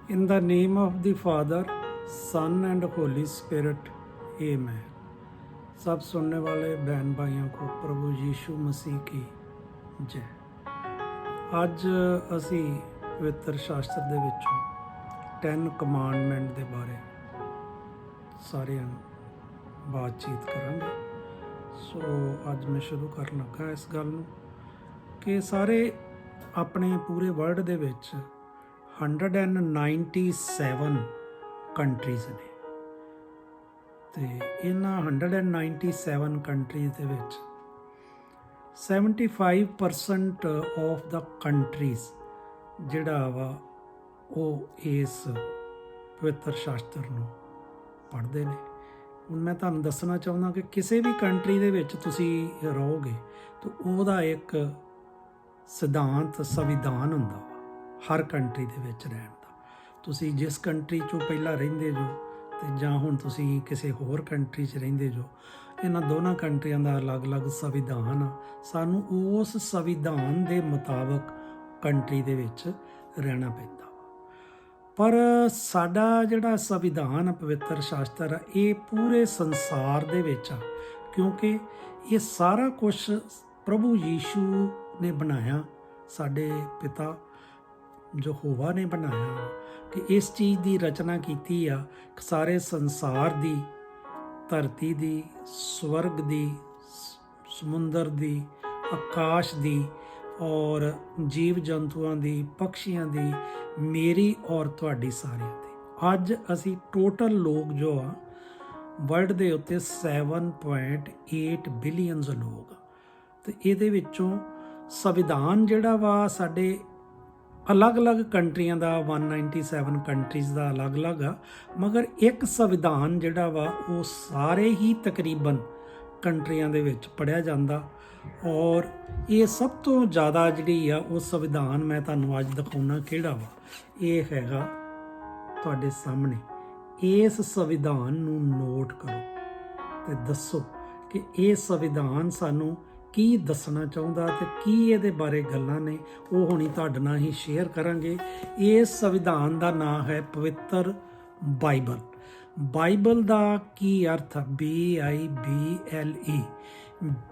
In the name of the Father, Son and Holy Spirit, Amen. सब सुनने वाले बहन भाइयों को प्रभु यीशु मसीह की जय। ਅੱਜ ਅਸੀਂ ਪਵਿੱਤਰ ਸ਼ਾਸਤਰ ਦੇ ਵਿੱਚੋਂ 10 ਕਮਾਂਡਮੈਂਟ ਦੇ ਬਾਰੇ ਸਾਰਿਆਂ ਬਾਤਚੀਤ ਕਰਾਂਗੇ। ਸੋ ਅੱਜ ਮੈਂ ਸ਼ੁਰੂ ਕਰਨ ਲੱਗਾ ਇਸ ਗੱਲ ਨੂੰ ਕਿ ਸਾਰੇ ਆਪਣੇ ਪੂਰੇ ਵਰਲਡ ਦੇ ਵਿੱਚ 197 ਕੰਟਰੀਜ਼ ਨੇ ਤੇ ਇਹਨਾਂ 197 ਕੰਟਰੀਜ਼ ਦੇ ਵਿੱਚ 75% ਆਫ ਦਾ ਕੰਟਰੀਜ਼ ਜਿਹੜਾ ਵਾ ਉਹ ਇਸ ਪਵਿੱਤਰ ਸ਼ਾਸਤਰ ਨੂੰ ਪੜ੍ਹਦੇ ਨੇ। ਹੁਣ ਮੈਂ ਤੁਹਾਨੂੰ ਦੱਸਣਾ ਚਾਹੁੰਦਾ ਕਿ ਕਿਸੇ ਵੀ ਕੰਟਰੀ ਦੇ ਵਿੱਚ ਤੁਸੀਂ ਰਹੋਗੇ ਤਾਂ ਉਹਦਾ ਇੱਕ ਸਿਧਾਂਤ ਸੰਵਿਧਾਨ ਹੁੰਦਾ ਵਾ ਹਰ ਕੰਟਰੀ ਦੇ ਵਿੱਚ ਰਹਿਣ ਦਾ। ਤੁਸੀਂ ਜਿਸ ਕੰਟਰੀ 'ਚੋਂ ਪਹਿਲਾਂ ਰਹਿੰਦੇ ਜੋ ਅਤੇ ਜਾਂ ਹੁਣ ਤੁਸੀਂ ਕਿਸੇ ਹੋਰ ਕੰਟਰੀ 'ਚ ਰਹਿੰਦੇ ਜੋ, ਇਹਨਾਂ ਦੋਨਾਂ ਕੰਟਰੀਆਂ ਦਾ ਅਲੱਗ-ਅਲੱਗ ਸੰਵਿਧਾਨ ਆ। ਸਾਨੂੰ ਉਸ ਸੰਵਿਧਾਨ ਦੇ ਮੁਤਾਬਕ ਕੰਟਰੀ ਦੇ ਵਿੱਚ ਰਹਿਣਾ ਪੈਂਦਾ ਵਾ। ਪਰ ਸਾਡਾ ਜਿਹੜਾ ਸੰਵਿਧਾਨ ਪਵਿੱਤਰ ਸ਼ਾਸਤਰ ਆ ਇਹ ਪੂਰੇ ਸੰਸਾਰ ਦੇ ਵਿੱਚ ਆ, ਕਿਉਂਕਿ ਇਹ ਸਾਰਾ ਕੁਛ ਪ੍ਰਭੂ ਯੀਸ਼ੂ ਨੇ ਬਣਾਇਆ, ਸਾਡੇ ਪਿਤਾ ਯਹੋਵਾ ਨੇ ਬਣਾਇਆ ਕਿ ਇਸ ਚੀਜ਼ ਦੀ ਰਚਨਾ ਕੀਤੀ ਆ। ਸਾਰੇ ਸੰਸਾਰ ਦੀ, ਧਰਤੀ ਦੀ, ਸਵਰਗ ਦੀ, ਸਮੁੰਦਰ ਦੀ, ਆਕਾਸ਼ ਦੀ ਔਰ ਜੀਵ ਜੰਤੂਆਂ ਦੀ, ਪਕਸ਼ੀਆਂ ਦੀ, ਮੇਰੀ ਔਰ ਤੁਹਾਡੀ ਸਾਰਿਆਂ ਦੀ। ਅੱਜ ਅਸੀਂ ਟੋਟਲ ਲੋਕ ਜੋ ਆ ਵਰਲਡ ਦੇ ਉੱਤੇ 7.8 ਬਿਲੀਅਨਸ ਲੋਕ ਆ ਅਤੇ ਇਹਦੇ ਵਿੱਚੋਂ ਸੰਵਿਧਾਨ ਜਿਹੜਾ ਵਾ ਸਾਡੇ ਅਲੱਗ-ਅਲੱਗ ਕੰਟਰੀਆਂ ਦਾ 197 ਕੰਟਰੀਜ਼ ਦਾ ਅਲੱਗ-ਅਲੱਗ ਆ, ਮਗਰ ਇੱਕ ਸੰਵਿਧਾਨ ਜਿਹੜਾ ਵਾ ਉਹ ਸਾਰੇ ਹੀ ਤਕਰੀਬਨ ਕੰਟਰੀਆਂ ਦੇ ਵਿੱਚ ਪੜ੍ਹਿਆ ਜਾਂਦਾ। ਔਰ ਇਹ ਸਭ ਤੋਂ ਜ਼ਿਆਦਾ ਜਿਹੜੀ ਆ ਉਹ ਸੰਵਿਧਾਨ ਮੈਂ ਤੁਹਾਨੂੰ ਅੱਜ ਦਿਖਾਉਣਾ ਕਿਹੜਾ ਵਾ, ਇਹ ਹੈਗਾ ਤੁਹਾਡੇ ਸਾਹਮਣੇ। ਇਸ ਸੰਵਿਧਾਨ ਨੂੰ ਨੋਟ ਕਰੋ ਅਤੇ ਦੱਸੋ ਕਿ ਇਹ ਸੰਵਿਧਾਨ ਸਾਨੂੰ ਕੀ ਦੱਸਣਾ ਚਾਹੁੰਦਾ ਅਤੇ ਕੀ ਇਹਦੇ ਬਾਰੇ ਗੱਲਾਂ ਨੇ, ਉਹ ਹੁਣੀ ਤੁਹਾਡੇ ਨਾਲ ਹੀ ਸ਼ੇਅਰ ਕਰਾਂਗੇ। ਇਸ ਸੰਵਿਧਾਨ ਦਾ ਨਾਂ ਹੈ ਪਵਿੱਤਰ ਬਾਈਬਲ। ਬਾਈਬਲ ਦਾ ਕੀ ਅਰਥ ਆ? BIBLE,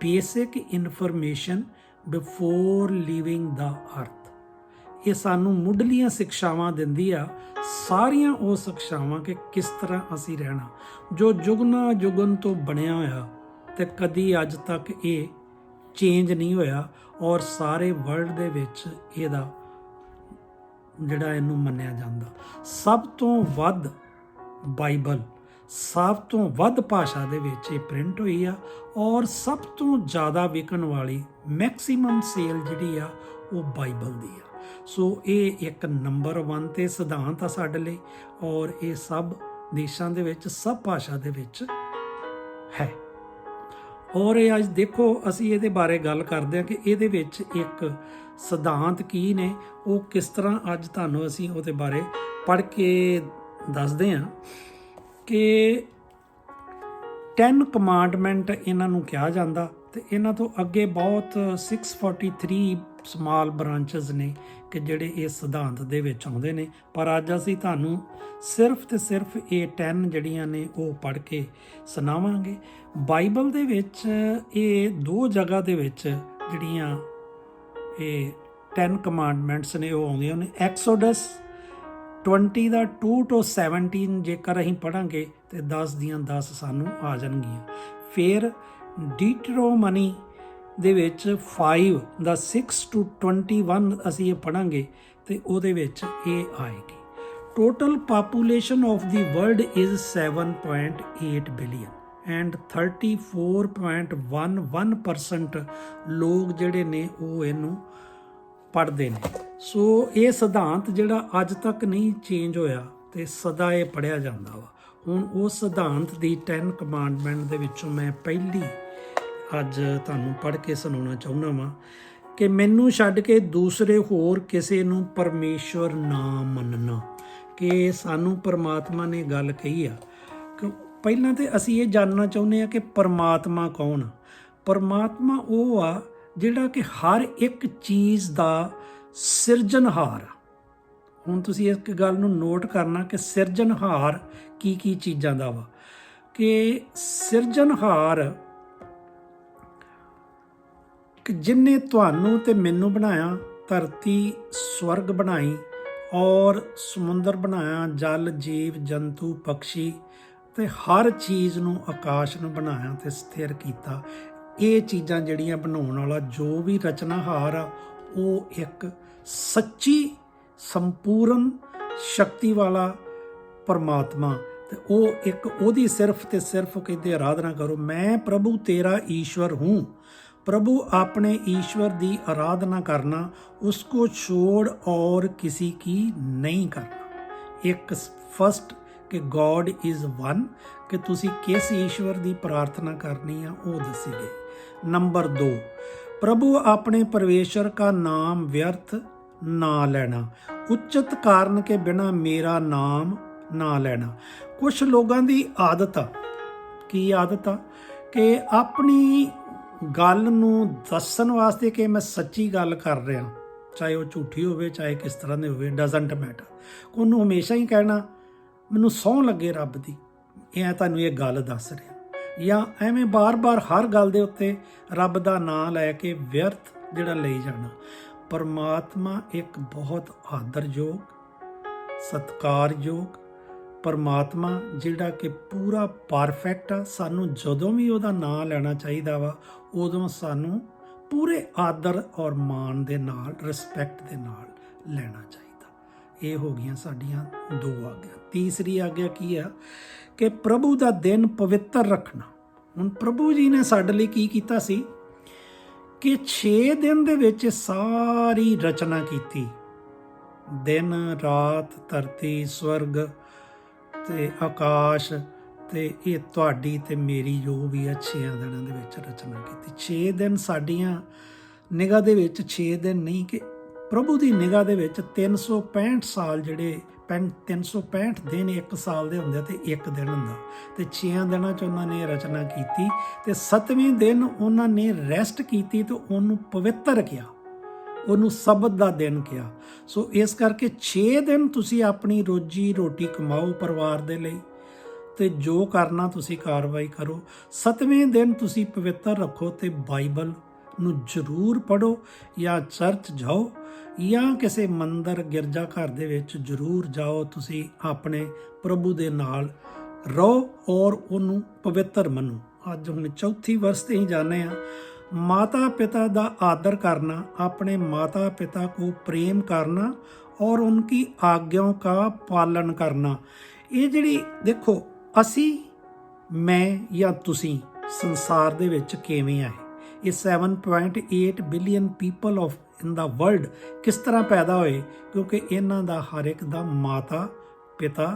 basic information before leaving ਦਾ ਅਰਥ। ਇਹ ਸਾਨੂੰ ਮੁੱਢਲੀਆਂ ਸਿੱਖਿਆਵਾਂ ਦਿੰਦੀ ਆ, ਸਾਰੀਆਂ ਉਹ ਸਿੱਖਿਆਵਾਂ ਕਿ ਕਿਸ ਤਰ੍ਹਾਂ ਅਸੀਂ ਰਹਿਣਾ, ਜੋ ਜੁਗਨਾ ਜੁਗਨ ਤੋਂ ਬਣਿਆ ਹੋਇਆ ਅਤੇ ਕਦੀ ਅੱਜ ਤੱਕ ਇਹ ਚੇਂਜ ਨਹੀਂ ਹੋਇਆ ਔਰ ਸਾਰੇ ਵਰਲਡ ਦੇ ਵਿੱਚ ਇਹਦਾ ਜਿਹੜਾ ਇਹਨੂੰ ਮੰਨਿਆ ਜਾਂਦਾ। ਸਭ ਤੋਂ ਵੱਧ ਬਾਈਬਲ ਸਭ ਤੋਂ ਵੱਧ ਭਾਸ਼ਾ ਦੇ ਵਿੱਚ ਇਹ ਪ੍ਰਿੰਟ ਹੋਈ ਆ ਔਰ ਸਭ ਤੋਂ ਜ਼ਿਆਦਾ ਵਿਕਣ ਵਾਲੀ ਮੈਕਸੀਮਮ ਸੇਲ ਜਿਹੜੀ ਆ ਉਹ ਬਾਈਬਲ ਦੀ ਆ। ਸੋ ਇਹ ਇੱਕ ਨੰਬਰ 1 ਤੇ ਸਿਧਾਂਤ ਆ ਸਾਡੇ ਲਈ ਔਰ ਇਹ ਸਭ ਦੇਸ਼ਾਂ ਦੇ ਵਿੱਚ, ਸਭ ਭਾਸ਼ਾ ਦੇ ਵਿੱਚ ਹੈ। ਔਰ ਇਹ ਅੱਜ ਦੇਖੋ ਅਸੀਂ ਇਹਦੇ ਬਾਰੇ ਗੱਲ ਕਰਦੇ ਹਾਂ ਕਿ ਇਹਦੇ ਵਿੱਚ ਇੱਕ ਸਿਧਾਂਤ ਕੀ ਨੇ, ਉਹ ਕਿਸ ਤਰ੍ਹਾਂ ਅੱਜ ਤੁਹਾਨੂੰ ਅਸੀਂ ਉਹਦੇ ਬਾਰੇ ਪੜ੍ਹ ਕੇ ਦੱਸਦੇ ਹਾਂ ਕਿ 10 ਕਮਾਂਡਮੈਂਟ ਇਹਨਾਂ ਨੂੰ ਕਿਹਾ ਜਾਂਦਾ ਅਤੇ ਇਹਨਾਂ ਤੋਂ ਅੱਗੇ ਬਹੁਤ 643 ਸਮਾਲ ਬ੍ਰਾਂਚਸ ਨੇ ਕਿ ਜਿਹੜੇ ਇਸ ਸਿਧਾਂਤ ਦੇ ਵਿੱਚ ਆਉਂਦੇ ਨੇ। ਪਰ ਅੱਜ ਅਸੀਂ ਤੁਹਾਨੂੰ ਸਿਰਫ ਅਤੇ ਸਿਰਫ ਇਹ 10 ਜਿਹੜੀਆਂ ਨੇ ਉਹ ਪੜ੍ਹ ਕੇ ਸੁਣਾਵਾਂਗੇ। ਬਾਈਬਲ ਦੇ ਵਿੱਚ ਇਹ 2 ਜਗ੍ਹਾ ਦੇ ਵਿੱਚ ਜਿਹੜੀਆਂ ਇਹ 10 ਕਮਾਂਡਮੈਂਟਸ ਨੇ ਉਹ ਆਉਂਦੀਆਂ ਨੇ। ਐਕਸੋਡਸ 20 ਦਾ 2 to 17 ਜੇਕਰ ਅਸੀਂ ਪੜ੍ਹਾਂਗੇ ਅਤੇ 10 ਦੀਆਂ 10 ਸਾਨੂੰ ਆ ਜਾਣਗੀਆਂ। ਫਿਰ ਡੀਟਰੋਮਨੀ ਦੇ ਵਿੱਚ 5 ਦਾ 6 to 21 ਅਸੀਂ ਇਹ ਪੜ੍ਹਾਂਗੇ ਅਤੇ ਉਹਦੇ ਵਿੱਚ ਇਹ ਆਏਗੀ। Total population of the world is 7.8 billion and 34.11% ਲੋਕ ਜਿਹੜੇ ਨੇ ਉਹ ਇਹਨੂੰ ਪੜ੍ਹਦੇ ਨੇ। ਸੋ ਇਹ ਸਿਧਾਂਤ ਜਿਹੜਾ ਅੱਜ ਤੱਕ ਨਹੀਂ ਚੇਂਜ ਹੋਇਆ ਅਤੇ ਸਦਾ ਇਹ ਪੜ੍ਹਿਆ ਜਾਂਦਾ ਵਾ। ਹੁਣ ਉਸ ਸਿਧਾਂਤ ਦੀ 10 ਕਮਾਂਡਮੈਂਟ ਦੇ ਵਿੱਚੋਂ ਮੈਂ ਪਹਿਲੀ ਅੱਜ ਤੁਹਾਨੂੰ ਪੜ੍ਹ ਕੇ ਸੁਣਾਉਣਾ ਚਾਹੁੰਦਾ ਵਾਂ ਕਿ ਮੈਨੂੰ ਛੱਡ ਕੇ ਦੂਸਰੇ ਹੋਰ ਕਿਸੇ ਨੂੰ ਪਰਮੇਸ਼ਵਰ ਨਾ ਮੰਨਣਾ। ਕਿ ਸਾਨੂੰ ਪਰਮਾਤਮਾ ਨੇ ਗੱਲ ਕਹੀ ਆ ਕਿ ਪਹਿਲਾਂ ਤਾਂ ਅਸੀਂ ਇਹ ਜਾਣਨਾ ਚਾਹੁੰਦੇ ਹਾਂ ਕਿ ਪਰਮਾਤਮਾ ਕੌਣ ਆ। ਪਰਮਾਤਮਾ ਉਹ ਆ ਜਿਹੜਾ ਕਿ ਹਰ ਇੱਕ ਚੀਜ਼ ਦਾ ਸਿਰਜਣਹਾਰ ਆ। ਹੁਣ ਤੁਸੀਂ ਇੱਕ ਗੱਲ ਨੂੰ ਨੋਟ ਕਰਨਾ ਕਿ ਸਿਰਜਣਹਾਰ ਕੀ ਚੀਜ਼ਾਂ ਦਾ ਵਾ, ਕਿ ਸਿਰਜਣਹਾਰ ਕਿ ਜਿਨਨੇ ਤੁਹਾਨੂੰ ਤੇ ਮੈਨੂੰ ਬਣਾਇਆ, ਧਰਤੀ ਸਵਰਗ ਬਣਾਈ ਔਰ ਸਮੁੰਦਰ ਬਣਾਇਆ, ਜਲ ਜੀਵ ਜੰਤੂ ਪਕਸ਼ੀ ਤੇ ਹਰ ਚੀਜ਼ ਨੂੰ, ਆਕਾਸ਼ ਨੂੰ ਬਣਾਇਆ ਤੇ ਸਥਿਰ ਕੀਤਾ। ਇਹ ਚੀਜ਼ਾਂ ਜਿਹੜੀਆਂ ਬਣਾਉਣ ਵਾਲਾ ਜੋ ਵੀ ਰਚਨਾਹਾਰ ਆ, ਉਹ ਇੱਕ ਸੱਚੀ ਸੰਪੂਰਨ ਸ਼ਕਤੀ ਵਾਲਾ ਪਰਮਾਤਮਾ, ਤੇ ਉਹ ਇੱਕ ਉਹਦੀ ਸਿਰਫ ਤੇ ਸਿਰਫ ਕਹਿੰਦੇ ਆਰਾਧਨਾ ਕਰੋ। मैं प्रभु तेरा ईश्वर हूँ। प्रभु अपने ईश्वर की आराधना करना, उसको छोड़ और किसी की नहीं करना। एक फर्स्ट कि गॉड इज़ वन, कि तुसी किस ईश्वर की प्रार्थना करनी है वो दसी गई। नंबर 2, प्रभु अपने परमेश्वर का नाम व्यर्थ ना लेना, उचित कारण के बिना मेरा नाम ना लेना। कुछ लोगों की आदत आ, की आदत आ कि अपनी गल नूं दस्सण वास्ते कि मैं सच्ची गल कर रहा, चाहे वो झूठी होवे चाहे किस तरह की होवे, डजंट मैटर, उन्होंने हमेशा ही कहना मैनूं सौं लगे रब दी, मैं तुहानूं ये गल दस रहा, या एवें बार बार हर गल दे उत्ते रब दा नां लैके व्यर्थ जिहड़ा लई जाना। परमात्मा एक बहुत आदरयोग सत्कारयोग परमात्मा जिहड़ा कि पूरा परफैक्ट आ, सानू जदों भी उहदा नां लैना चाहिदा वा, उदों सानू पूरे आदर और मान दे नाल, रिस्पैक्ट दे नाल लेना चाहिदा। ये हो गईयां साडीआं 2 आग्या। तीसरी आग्या की आ कि प्रभु दा दिन पवित्र रखना। हुण प्रभु जी ने साडे लई की कीता सी कि 6 दिन दे विच सारी रचना कीती, दिन रात धरती स्वर्ग ते आकाश ते ये तुहाडी ते मेरी जो भी है 6 दिनों दे विच रचना की। 6 दिन साडियां निगाह दे विच 6 दिन नहीं, कि प्रभु की निगाह दे विच 365 साल जिहड़े 365 दिन एक साल दे हुंदे ते एक दिन हुंदा, ते 6 दिनों च उन्होंने रचना की ते 7वें दिन उन्होंने रैसट की ते उन्होंने पवित्र किया, ਉਹਨੂੰ ਸਬਤ ਦਾ ਦਿਨ ਕਿਹਾ। ਸੋ ਇਸ ਕਰਕੇ 6 ਦਿਨ ਤੁਸੀਂ ਆਪਣੀ ਰੋਜੀ ਰੋਟੀ ਕਮਾਓ ਪਰਿਵਾਰ ਦੇ ਲਈ, ਤੇ ਜੋ ਕਰਨਾ ਤੁਸੀਂ ਕਾਰਵਾਈ ਕਰੋ। 7ਵੇਂ ਦਿਨ ਤੁਸੀਂ ਪਵਿੱਤਰ ਰੱਖੋ ਤੇ ਬਾਈਬਲ ਨੂੰ ਜ਼ਰੂਰ ਪੜ੍ਹੋ, ਜਾਂ ਚਰਚ ਜਾਓ, ਜਾਂ ਕਿਸੇ ਮੰਦਰ ਗਿਰਜਾ ਘਰ ਦੇ ਵਿੱਚ ਜ਼ਰੂਰ ਜਾਓ। ਤੁਸੀਂ ਆਪਣੇ ਪ੍ਰਭੂ ਦੇ ਨਾਲ ਰਹੋ ਔਰ ਉਹਨੂੰ ਪਵਿੱਤਰ ਮੰਨੋ। ਅੱਜ ਹੁਣ 4 ਵਰਸ ਤੇ ਹੀ ਜਾਣੇ ਆ। माता पिता का आदर करना, अपने माता पिता को प्रेम करना और उनकी आज्ञाओं का पालन करना। ये जिहड़ी देखो असी मैं या तुसी संसार दे विच किवें आए, ये 7.8 billion people of in the world किस तरह पैदा होए, क्योंकि इन्हां दा हर एक दा माता पिता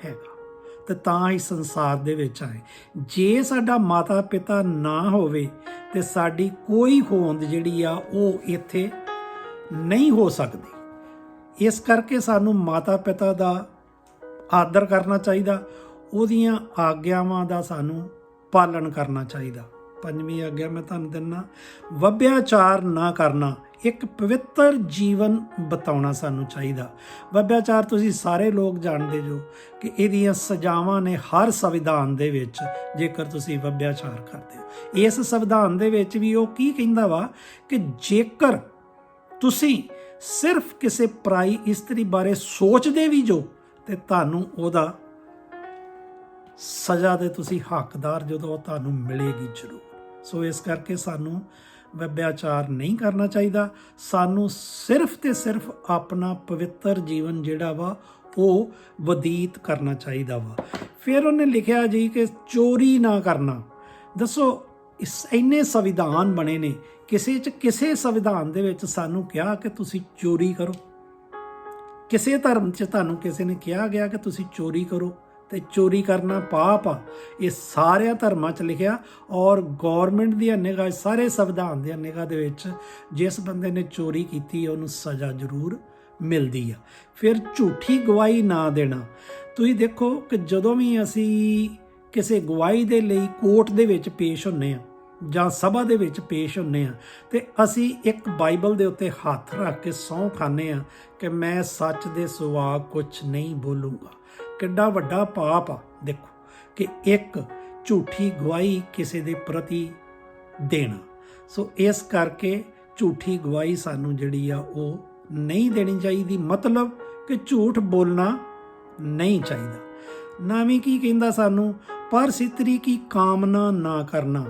हैगा ਤੇ ਤਾਂ ਹੀ ਸੰਸਾਰ ਦੇ ਵਿੱਚ ਆਏ। ਜੇ ਸਾਡਾ ਮਾਤਾ ਪਿਤਾ ਨਾ ਹੋਵੇ ਤੇ ਸਾਡੀ ਕੋਈ ਹੋਂਦ ਜਿਹੜੀ ਆ ਉਹ ਇੱਥੇ ਨਹੀਂ ਹੋ ਸਕਦੀ। ਇਸ ਕਰਕੇ ਸਾਨੂੰ ਮਾਤਾ ਪਿਤਾ ਦਾ ਆਦਰ ਕਰਨਾ ਚਾਹੀਦਾ, ਉਹਦੀਆਂ ਆਗਿਆਵਾਂ ਦਾ ਸਾਨੂੰ ਪਾਲਣ ਕਰਨਾ ਚਾਹੀਦਾ। 5ਵੀਂ ਆਗਿਆ ਮੈਂ ਤੁਹਾਨੂੰ ਦਿੰਦਾ, ਵੱਭਿਆਚਾਰ ਨਾ ਕਰਨਾ। ਇੱਕ ਪਵਿੱਤਰ ਜੀਵਨ ਬਿਤਾਉਣਾ ਸਾਨੂੰ ਚਾਹੀਦਾ। ਵੱਭਿਆਚਾਰ ਤੁਸੀਂ ਸਾਰੇ ਲੋਕ ਜਾਣਦੇ ਜੋ ਕਿ ਇਹਦੀਆਂ ਸਜ਼ਾਵਾਂ ਨੇ ਹਰ ਸੰਵਿਧਾਨ ਦੇ ਵਿੱਚ, ਜੇਕਰ ਤੁਸੀਂ ਵੱਭਿਆਚਾਰ ਕਰਦੇ ਹੋ। ਇਸ ਸੰਵਿਧਾਨ ਦੇ ਵਿੱਚ ਵੀ ਉਹ ਕੀ ਕਹਿੰਦਾ ਵਾ ਕਿ ਜੇਕਰ ਤੁਸੀਂ ਸਿਰਫ ਕਿਸੇ ਪਰਾਈ ਇਸਤਰੀ ਬਾਰੇ ਸੋਚਦੇ ਵੀ ਜੋ, ਤੇ ਤੁਹਾਨੂੰ ਉਹਦਾ ਸਜ਼ਾ ਦੇ ਤੁਸੀਂ ਹੱਕਦਾਰ ਜਦੋਂ ਤੁਹਾਨੂੰ ਮਿਲੇਗੀ ਜ਼ਰੂਰ। ਸੋ ਇਸ ਕਰਕੇ ਸਾਨੂੰ ਵੱਭਿਆਚਾਰ ਨਹੀਂ ਕਰਨਾ ਚਾਹੀਦਾ। ਸਾਨੂੰ ਸਿਰਫ ਤੇ ਸਿਰਫ ਆਪਣਾ ਪਵਿੱਤਰ ਜੀਵਨ ਜਿਹੜਾ ਵਾ ਉਹ ਬਤੀਤ ਕਰਨਾ ਚਾਹੀਦਾ ਵਾ। ਫਿਰ ਉਹਨੇ ਲਿਖਿਆ ਜੀ ਕਿ ਚੋਰੀ ਨਾ ਕਰਨਾ। ਦੱਸੋ ਇੰਨੇ ਸੰਵਿਧਾਨ ਬਣੇ ਨੇ, ਕਿਸੇ ਸੰਵਿਧਾਨ ਦੇ ਵਿੱਚ ਸਾਨੂੰ ਕਿਹਾ ਕਿ ਤੁਸੀਂ ਚੋਰੀ ਕਰੋ? ਕਿਸੇ ਧਰਮ 'ਚ ਤੁਹਾਨੂੰ ਕਿਸੇ ਨੇ ਕਿਹਾ ਗਿਆ ਕਿ ਤੁਸੀਂ ਚੋਰੀ ਕਰੋ? ਤੇ ਚੋਰੀ ਕਰਨਾ ਪਾਪ ਆ, ਇਹ ਸਾਰਿਆਂ ਧਰਮਾਂ 'ਚ ਲਿਖਿਆ। ਔਰ ਗੌਰਮੈਂਟ ਦੀਆਂ ਨਿਗਾਹ, ਸਾਰੇ ਸੰਵਿਧਾਨ ਦੀਆਂ ਨਿਗਾਹ ਦੇ ਵਿੱਚ ਜਿਸ ਬੰਦੇ ਨੇ ਚੋਰੀ ਕੀਤੀ ਉਹਨੂੰ ਸਜ਼ਾ ਜ਼ਰੂਰ ਮਿਲਦੀ ਆ। ਫਿਰ ਝੂਠੀ ਗਵਾਹੀ ਨਾ ਦੇਣਾ। ਤੁਸੀਂ ਦੇਖੋ ਕਿ ਜਦੋਂ ਵੀ ਅਸੀਂ ਕਿਸੇ ਗਵਾਹੀ ਦੇ ਲਈ ਕੋਰਟ ਦੇ ਵਿੱਚ ਪੇਸ਼ ਹੁੰਦੇ ਆ, ਜਾਂ ਸਭਾ ਦੇ ਵਿੱਚ ਪੇਸ਼ ਹੁੰਨੇ ਆ ਤੇ ਅਸੀਂ ਇੱਕ ਬਾਈਬਲ ਦੇ ਉੱਤੇ ਹੱਥ ਰੱਖ ਕੇ ਸਹੁੰ ਖਾਂਦੇ ਆ ਕਿ ਮੈਂ ਸੱਚ ਦੇ ਸਿਵਾ ਕੁਛ ਨਹੀਂ ਬੋਲੂੰਗਾ। ਕਿੱਡਾ ਵੱਡਾ ਪਾਪ ਆ ਦੇਖੋ ਕਿ ਇੱਕ ਝੂਠੀ ਗਵਾਹੀ ਕਿਸੇ ਦੇ ਪ੍ਰਤੀ ਦੇਣਾ। ਸੋ ਇਸ ਕਰਕੇ ਝੂਠੀ ਗਵਾਹੀ ਸਾਨੂੰ ਜਿਹੜੀ ਆ ਉਹ ਨਹੀਂ ਦੇਣੀ ਚਾਹੀਦੀ, ਮਤਲਬ ਕਿ ਝੂਠ ਬੋਲਣਾ ਨਹੀਂ ਚਾਹੀਦਾ। ਨਾਵੀਂ ਕੀ ਕਹਿੰਦਾ ਸਾਨੂੰ, ਪਰ ਸਿਤਰੀ ਕੀ ਕਾਮਨਾ ਨਾ ਕਰਨਾ।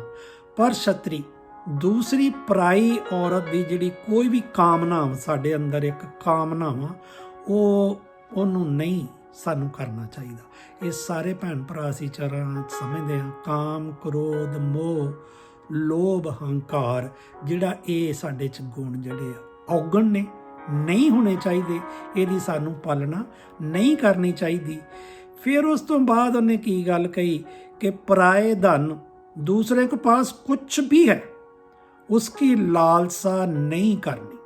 ਪਰ ਛਤਰੀ ਦੂਸਰੀ ਪਰਾਈ ਔਰਤ ਦੀ ਜਿਹੜੀ ਕੋਈ ਵੀ ਕਾਮਨਾ, ਸਾਡੇ ਅੰਦਰ ਇੱਕ ਕਾਮਨਾ ਵਾ, ਉਹਨੂੰ ਨਹੀਂ ਸਾਨੂੰ ਕਰਨਾ ਚਾਹੀਦਾ। ਇਹ ਸਾਰੇ ਭੈਣ ਭਰਾ ਅਸੀਂ ਚਰਾਂ ਸਮਝਦੇ ਹਾਂ। ਕਾਮ, ਕ੍ਰੋਧ, ਮੋਹ, ਲੋਭ, ਹੰਕਾਰ, ਜਿਹੜਾ ਇਹ ਸਾਡੇ 'ਚ ਗੁਣ ਜਿਹੜੇ ਆ ਔਗਣ ਨੇ, ਨਹੀਂ ਹੋਣੇ ਚਾਹੀਦੇ। ਇਹਦੀ ਸਾਨੂੰ ਪਾਲਣਾ ਨਹੀਂ ਕਰਨੀ ਚਾਹੀਦੀ। ਫਿਰ ਉਸ ਤੋਂ ਬਾਅਦ ਉਹਨੇ ਕੀ ਗੱਲ ਕਹੀ ਕਿ ਪਰਾਏ ਧਨ दूसरे के पास कुछ भी है उसकी लालसा नहीं करनी,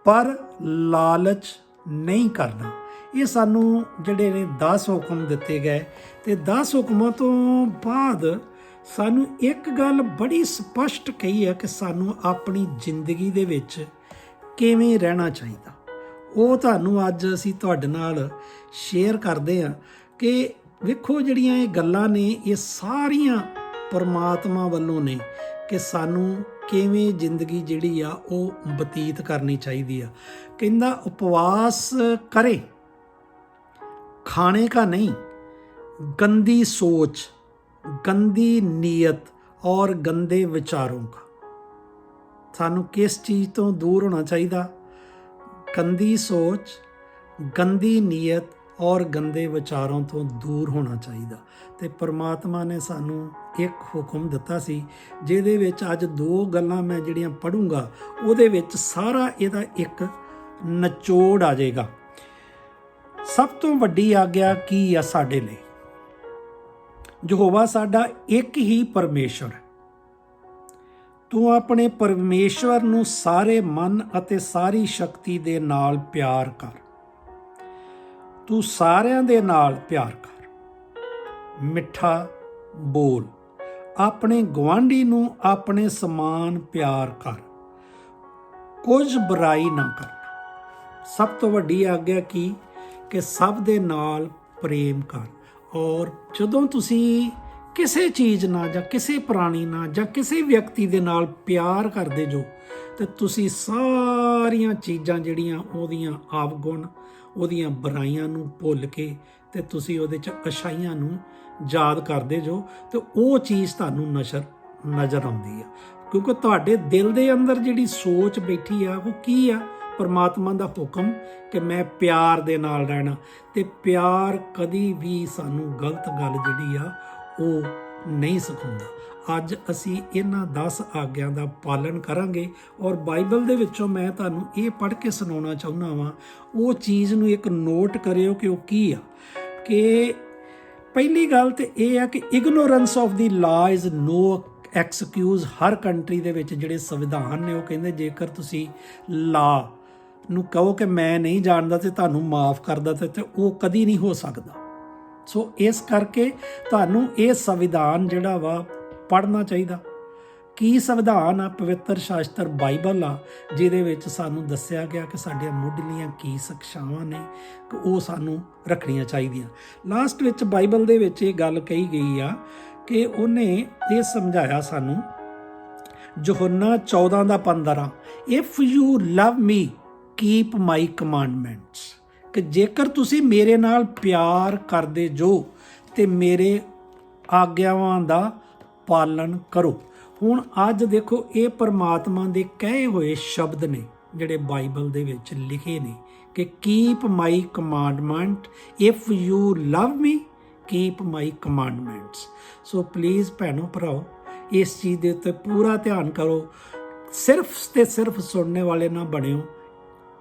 पर लालच नहीं करना। ਇਹ ਸਾਨੂੰ ਜਿਹੜੇ ਨੇ 10 ਹੁਕਮ ਦਿੱਤੇ ਗਏ ਤੇ 10 ਹੁਕਮਾਂ ਤੋਂ ਬਾਅਦ ਸਾਨੂੰ ਇੱਕ ਗੱਲ ਬੜੀ ਸਪਸ਼ਟ ਕਹੀ ਹੈ ਕਿ ਸਾਨੂੰ ਆਪਣੀ ਜ਼ਿੰਦਗੀ ਦੇ ਵਿੱਚ ਕਿਵੇਂ ਰਹਿਣਾ ਚਾਹੀਦਾ। ਉਹ ਤੁਹਾਨੂੰ ਅੱਜ ਅਸੀਂ ਤੁਹਾਡੇ ਨਾਲ ਸ਼ੇਅਰ ਕਰਦੇ ਹਾਂ ਕਿ ਵੇਖੋ ਜਿਹੜੀਆਂ ਇਹ ਗੱਲਾਂ ਨੇ ਇਹ ਸਾਰੀਆਂ ਪਰਮਾਤਮਾ ਵੱਲੋਂ ਨੇ ਕਿ ਸਾਨੂੰ ਕਿਵੇਂ ਜ਼ਿੰਦਗੀ ਜਿਹੜੀ ਆ ਉਹ ਬਤੀਤ ਕਰਨੀ ਚਾਹੀਦੀ ਆ। ਕਹਿੰਦਾ ਉਪਵਾਸ ਕਰੇ, ਖਾਣੇ का नहीं, गंदी सोच, गंदी नीयत और गंदे विचारों का। ਸਾਨੂੰ ਕਿਸ ਚੀਜ਼ ਤੋਂ ਦੂਰ ਹੋਣਾ ਚਾਹੀਦਾ? ਗੰਦੀ ਸੋਚ, ਗੰਦੀ ਨੀਅਤ ਔਰ ਗੰਦੇ ਵਿਚਾਰਾਂ ਤੋਂ ਦੂਰ ਹੋਣਾ ਚਾਹੀਦਾ। ਤੇ ਪਰਮਾਤਮਾ ਨੇ ਸਾਨੂੰ ਇੱਕ ਹੁਕਮ ਦਿੱਤਾ ਸੀ ਜਿਹਦੇ ਵਿੱਚ ਅੱਜ 2 ਗੱਲਾਂ ਮੈਂ ਜਿਹੜੀਆਂ ਪੜ੍ਹੂੰਗਾ ਉਹਦੇ ਵਿੱਚ ਸਾਰਾ ਇਹਦਾ ਇੱਕ ਨਿਚੋੜ ਆ ਜਾਏਗਾ। ਸਭ ਤੋਂ ਵੱਡੀ ਆਗਿਆ ਕੀ ਆ ਸਾਡੇ ਲਈ? ਯਹੋਵਾ ਸਾਡਾ ਇੱਕ ਹੀ ਪਰਮੇਸ਼ਰ ਹੈ। ਤੂੰ ਆਪਣੇ ਪਰਮੇਸ਼ਵਰ ਨੂੰ ਸਾਰੇ ਮਨ ਅਤੇ ਸਾਰੀ ਸ਼ਕਤੀ ਦੇ ਨਾਲ ਪਿਆਰ ਕਰ। ਤੂੰ ਸਾਰਿਆਂ ਦੇ ਨਾਲ ਪਿਆਰ ਕਰ, ਮਿੱਠਾ ਬੋਲ, ਆਪਣੇ ਗੁਆਂਢੀ ਨੂੰ ਆਪਣੇ ਸਮਾਨ ਪਿਆਰ ਕਰ, ਕੁਝ ਬੁਰਾਈ ਨਾ ਕਰਨਾ। ਸਭ ਤੋਂ ਵੱਡੀ ਆਗਿਆ ਕੀ? ਕਿ ਸਭ ਦੇ ਨਾਲ ਪ੍ਰੇਮ ਕਰ। ਔਰ ਜਦੋਂ ਤੁਸੀਂ ਕਿਸੇ ਚੀਜ਼ ਨਾਲ ਜਾਂ ਕਿਸੇ ਪ੍ਰਾਣੀ ਨਾਲ ਜਾਂ ਕਿਸੇ ਵਿਅਕਤੀ ਦੇ ਨਾਲ ਪਿਆਰ ਕਰਦੇ ਜੋ ਤੇ ਤੁਸੀਂ ਸਾਰੀਆਂ ਚੀਜ਼ਾਂ ਜਿਹੜੀਆਂ ਉਹਦੀਆਂ ਆਵਗੁਣ, ਉਹਦੀਆਂ ਬੁਰਾਈਆਂ ਨੂੰ ਭੁੱਲ ਕੇ ਤੇ ਤੁਸੀਂ ਉਹਦੇ 'ਚ ਅੱਛਾਈਆਂ ਨੂੰ ਯਾਦ ਕਰਦੇ ਜੋ ਤੇ ਉਹ ਚੀਜ਼ ਤੁਹਾਨੂੰ ਨਜ਼ਰ ਆਉਂਦੀ ਆ। ਕਿਉਂਕਿ ਤੁਹਾਡੇ ਦਿਲ ਦੇ ਅੰਦਰ ਜਿਹੜੀ ਸੋਚ ਬੈਠੀ ਆ ਉਹ ਕੀ ਆ? ਪਰਮਾਤਮਾ ਦਾ ਹੁਕਮ ਕਿ ਮੈਂ ਪਿਆਰ ਦੇ ਨਾਲ ਰਹਿਣਾ। ਤੇ ਪਿਆਰ ਕਦੀ ਵੀ ਸਾਨੂੰ ਗਲਤ ਗੱਲ ਜਿਹੜੀ ਆ ਉਹ ਨਹੀਂ ਸਿਖਾਉਂਦਾ। ਅੱਜ ਅਸੀਂ ਇਹਨਾਂ 10 ਆਗਿਆਂ ਦਾ ਪਾਲਣ ਕਰਾਂਗੇ। ਔਰ ਬਾਈਬਲ ਦੇ ਵਿੱਚੋਂ ਮੈਂ ਤੁਹਾਨੂੰ ਇਹ ਪੜ੍ਹ ਕੇ ਸੁਣਾਉਣਾ ਚਾਹੁੰਦਾ ਵਾਂ। ਉਹ ਚੀਜ਼ ਨੂੰ ਇੱਕ ਨੋਟ ਕਰਿਓ ਕਿ ਉਹ ਕੀ ਆ। ਕਿ ਪਹਿਲੀ ਗੱਲ ਤੇ ਇਹ ਆ ਕਿ ignorance of the law is no excuse. ਹਰ ਕੰਟਰੀ ਦੇ ਵਿੱਚ ਜਿਹੜੇ ਸੰਵਿਧਾਨ ਨੇ ਉਹ ਕਹਿੰਦੇ ਜੇਕਰ ਤੁਸੀਂ ਲਾ ਨੂੰ ਕਹੋ ਕਿ ਮੈਂ ਨਹੀਂ ਜਾਣਦਾ ਤੇ ਤੁਹਾਨੂੰ ਮਾਫ ਕਰਦਾ ਤੇ ਉਹ ਕਦੀ ਨਹੀਂ ਹੋ ਸਕਦਾ। ਸੋ ਇਸ ਕਰਕੇ ਤੁਹਾਨੂੰ ਇਹ ਸੰਵਿਧਾਨ ਜਿਹੜਾ ਵਾ ਪੜ੍ਹਨਾ ਚਾਹੀਦਾ। ਕੀ ਸੰਵਿਧਾਨ ਆ? ਪਵਿੱਤਰ ਸ਼ਾਸਤਰ ਬਾਈਬਲ ਆ ਜਿਹਦੇ ਵਿੱਚ ਸਾਨੂੰ ਦੱਸਿਆ ਗਿਆ ਕਿ ਸਾਡੀਆਂ ਮੁੱਢਲੀਆਂ ਕੀ ਸਿੱਖਿਆਵਾਂ ਨੇ ਕਿ ਉਹ ਸਾਨੂੰ ਰੱਖਣੀਆਂ ਚਾਹੀਦੀਆਂ। ਲਾਸਟ ਵਿੱਚ ਬਾਈਬਲ ਦੇ ਵਿੱਚ ਇਹ ਗੱਲ ਕਹੀ ਗਈ ਆ ਕਿ ਉਹਨੇ ਇਹ ਸਮਝਾਇਆ ਸਾਨੂੰ, ਯਹੋਨਾ 14:15, if you love me keep my commandments. ਕਿ ਜੇਕਰ ਤੁਸੀਂ ਮੇਰੇ ਨਾਲ ਪਿਆਰ ਕਰਦੇ ਜੋ ਤੇ ਮੇਰੇ ਆਗਿਆਵਾਂ ਦਾ ਪਾਲਣ ਕਰੋ। ਹੁਣ ਅੱਜ ਦੇਖੋ ਇਹ ਪਰਮਾਤਮਾ ਦੇ ਕਹੇ ਹੋਏ ਸ਼ਬਦ ਨੇ ਜਿਹੜੇ ਬਾਈਬਲ ਦੇ ਵਿੱਚ ਲਿਖੇ ਨੇ ਕਿ keep my commandment, if you love me keep my commandments. So please ਭੈਣੋ ਭਰਾਓ ਇਸ ਚੀਜ਼ ਦੇ ਉੱਤੇ ਪੂਰਾ ਧਿਆਨ ਕਰੋ। ਸਿਰਫ ਤੇ ਸਿਰਫ ਸੁਣਨੇ ਵਾਲੇ ਨਾ ਬਣਿਓ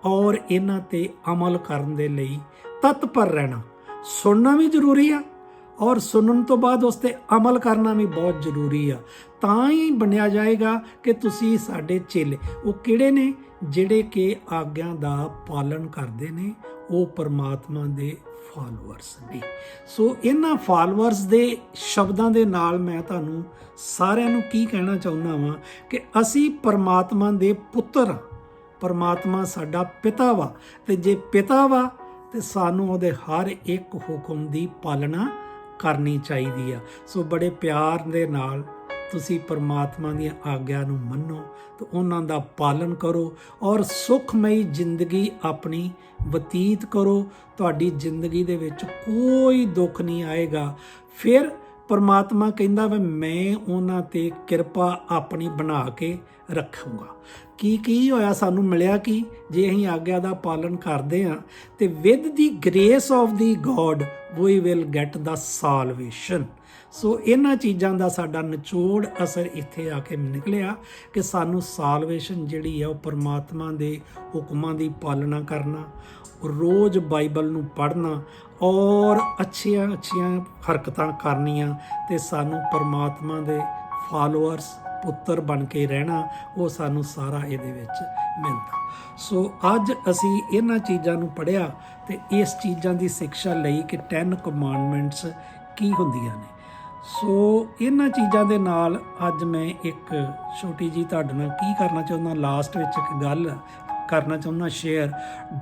ਔਰ ਇਹਨਾਂ ਤੇ ਅਮਲ ਕਰਨ ਦੇ ਲਈ ਤਤਪਰ ਰਹਿਣਾ। ਸੁਣਨਾ ਵੀ ਜ਼ਰੂਰੀ ਆ ਔਰ ਸੁਣਨ ਤੋਂ ਬਾਅਦ ਉਸ 'ਤੇ ਅਮਲ ਕਰਨਾ ਵੀ ਬਹੁਤ ਜ਼ਰੂਰੀ ਆ। ਤਾਂ ਹੀ ਬਣਿਆ ਜਾਏਗਾ ਕਿ ਤੁਸੀਂ ਸਾਡੇ ਚੇਲੇ। ਉਹ ਕਿਹੜੇ ਨੇ? ਜਿਹੜੇ ਕਿ ਆਗਿਆ ਦਾ ਪਾਲਣ ਕਰਦੇ ਨੇ, ਉਹ ਪਰਮਾਤਮਾ ਦੇ ਫਾਲੋਅਰਸ ਨੇ। ਸੋ ਇਹਨਾਂ ਫਾਲੋਅਰਸ ਦੇ ਸ਼ਬਦਾਂ ਦੇ ਨਾਲ ਮੈਂ ਤੁਹਾਨੂੰ ਸਾਰਿਆਂ ਨੂੰ ਕੀ ਕਹਿਣਾ ਚਾਹੁੰਦਾ ਵਾਂ ਕਿ ਅਸੀਂ ਪਰਮਾਤਮਾ ਦੇ ਪੁੱਤਰ ਹਾਂ। ਪਰਮਾਤਮਾ ਸਾਡਾ ਪਿਤਾ ਵਾ, ਤੇ ਜੇ ਪਿਤਾ ਵਾ ਤੇ ਸਾਨੂੰ ਉਹਦੇ ਹਰ ਇੱਕ ਹੁਕਮ ਦੀ ਪਾਲਣਾ ਕਰਨੀ ਚਾਹੀਦੀ ਆ। ਸੋ ਬੜੇ ਪਿਆਰ ਦੇ ਨਾਲ ਤੁਸੀਂ ਪਰਮਾਤਮਾ ਦੀਆਂ ਆਗਿਆ ਨੂੰ ਮੰਨੋ ਤੇ ਉਹਨਾਂ ਦਾ ਪਾਲਨ ਕਰੋ ਔਰ ਸੁਖਮਈ ਜ਼ਿੰਦਗੀ ਆਪਣੀ ਬਤੀਤ ਕਰੋ। ਤੁਹਾਡੀ ਜ਼ਿੰਦਗੀ ਦੇ ਵਿੱਚ ਕੋਈ ਦੁੱਖ ਨਹੀਂ ਆਏਗਾ। ਫਿਰ ਪਰਮਾਤਮਾ ਕਹਿੰਦਾ ਵੀ ਮੈਂ ਉਹਨਾਂ ਤੇ ਕਿਰਪਾ ਆਪਣੀ ਬਣਾ ਕੇ ਰੱਖੂੰਗਾ। ਕੀ ਹੋਇਆ? ਸਾਨੂੰ ਮਿਲਿਆ ਕਿ ਜੇ ਅਸੀਂ ਆਗਿਆ ਦਾ ਪਾਲਨ ਕਰਦੇ ਹਾਂ ਤੇ with the grace of the God we will get the salvation. So ਇਹਨਾਂ ਚੀਜ਼ਾਂ ਦਾ ਸਾਡਾ ਨਿਚੋੜ ਅਸਰ ਇੱਥੇ ਆ ਕੇ ਨਿਕਲਿਆ ਕਿ ਸਾਨੂੰ ਸਾਲਵੇਸ਼ਨ ਜਿਹੜੀ ਆ ਉਹ ਪਰਮਾਤਮਾ ਦੇ ਹੁਕਮਾਂ ਦੀ ਪਾਲਣਾ ਕਰਨਾ, ਰੋਜ਼ ਬਾਈਬਲ ਨੂੰ ਪੜ੍ਹਨਾ ਔਰ ਅੱਛੀਆਂ ਹਰਕਤਾਂ ਕਰਨੀਆਂ, ਤੇ ਸਾਨੂੰ ਪਰਮਾਤਮਾ ਦੇ ਫਾਲੋਅਰਸ ਪੁੱਤਰ ਬਣ ਕੇ ਰਹਿਣਾ, ਉਹ ਸਾਨੂੰ ਸਾਰਾ ਇਹਦੇ ਵਿੱਚ ਮਿਲਦਾ। ਸੋ ਅੱਜ ਅਸੀਂ ਇਹਨਾਂ ਚੀਜ਼ਾਂ ਨੂੰ ਪੜ੍ਹਿਆ ਤੇ ਇਸ ਚੀਜ਼ਾਂ ਦੀ ਸਿੱਖਿਆ ਲਈ ਕਿ 10 ਕਮਾਂਡਮੈਂਟਸ ਕੀ ਹੁੰਦੀਆਂ ਨੇ। ਸੋ ਇਹਨਾਂ ਚੀਜ਼ਾਂ ਦੇ ਨਾਲ ਅੱਜ ਮੈਂ ਇੱਕ ਛੋਟੀ ਜੀ ਤੁਹਾਡੇ ਨਾਲ ਕੀ ਕਰਨਾ ਚਾਹੁੰਦਾ, ਲਾਸਟ ਵਿੱਚ ਇੱਕ ਗੱਲ ਕਰਨਾ ਚਾਹੁੰਦਾ share.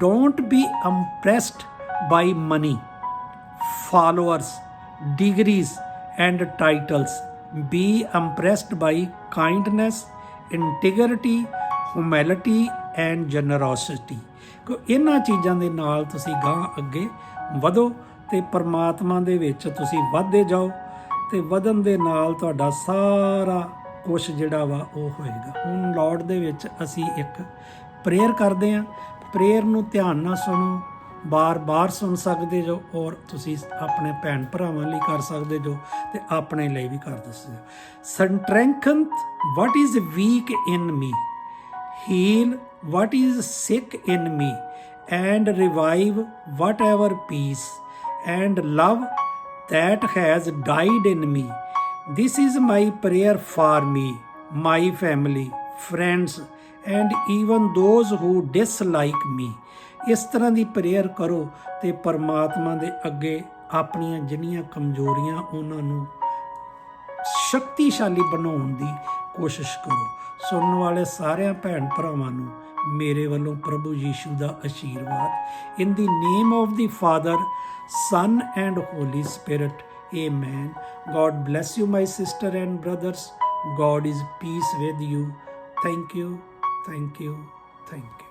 Don't be impressed by money, followers, degrees and titles. Be impressed by kindness, integrity, humility and generosity. ਕਿ ਇਹਨਾਂ ਚੀਜ਼ਾਂ ਦੇ ਨਾਲ ਤੁਸੀਂ ਗਾਂਹ ਅੱਗੇ ਵਧੋ ਤੇ ਪਰਮਾਤਮਾ ਦੇ ਵਿੱਚ ਤੁਸੀਂ ਵਧਦੇ ਜਾਓ, ਤੇ ਵਧਣ ਦੇ ਨਾਲ ਤੁਹਾਡਾ ਸਾਰਾ ਕੁਛ ਜਿਹੜਾ ਵਾ ਉਹ ਹੋਏਗਾ। ਹੁਣ ਲਾਰਡ ਦੇ ਵਿੱਚ ਅਸੀਂ ਇੱਕ ਪ੍ਰੇਅਰ ਕਰਦੇ ਹਾਂ। ਪ੍ਰੇਅਰ ਨੂੰ ਧਿਆਨ ਨਾਲ ਸੁਣੋ, ਬਾਰ-ਬਾਰ ਸੁਣ ਸਕਦੇ ਜੋ, ਔਰ ਤੁਸੀਂ ਆਪਣੇ ਭੈਣ ਭਰਾਵਾਂ ਲਈ ਕਰ ਸਕਦੇ ਜੋ ਤੇ ਆਪਣੇ ਲਈ ਵੀ ਕਰ ਸਕਦੇ ਹੋ। Strengthen what is weak in me, heal what is sick in me, and revive whatever peace and love that has died in me. This is my prayer for me, my family, friends, and even those who dislike me. ਇਸ ਤਰ੍ਹਾਂ ਦੀ prayer ਕਰੋ ਤੇ ਪਰਮਾਤਮਾ ਦੇ ਅੱਗੇ ਆਪਣੀਆਂ ਜਿੰਨੀਆਂ ਕਮਜ਼ੋਰੀਆਂ ਉਹਨਾਂ ਨੂੰ ਸ਼ਕਤੀਸ਼ਾਲੀ ਬਣਾਉਣ ਦੀ ਕੋਸ਼ਿਸ਼ ਕਰੋ। ਸੁਣਨ ਵਾਲੇ ਸਾਰਿਆਂ ਭੈਣ ਭਰਾਵਾਂ ਨੂੰ ਮੇਰੇ ਵੱਲੋਂ ਪ੍ਰਭੂ ਯੀਸ਼ੂ ਦਾ ਆਸ਼ੀਰਵਾਦ। In the name of the father, son and holy spirit, amen. God bless you, my sister and brothers. God is peace with you. Thank you, thank you, thank you.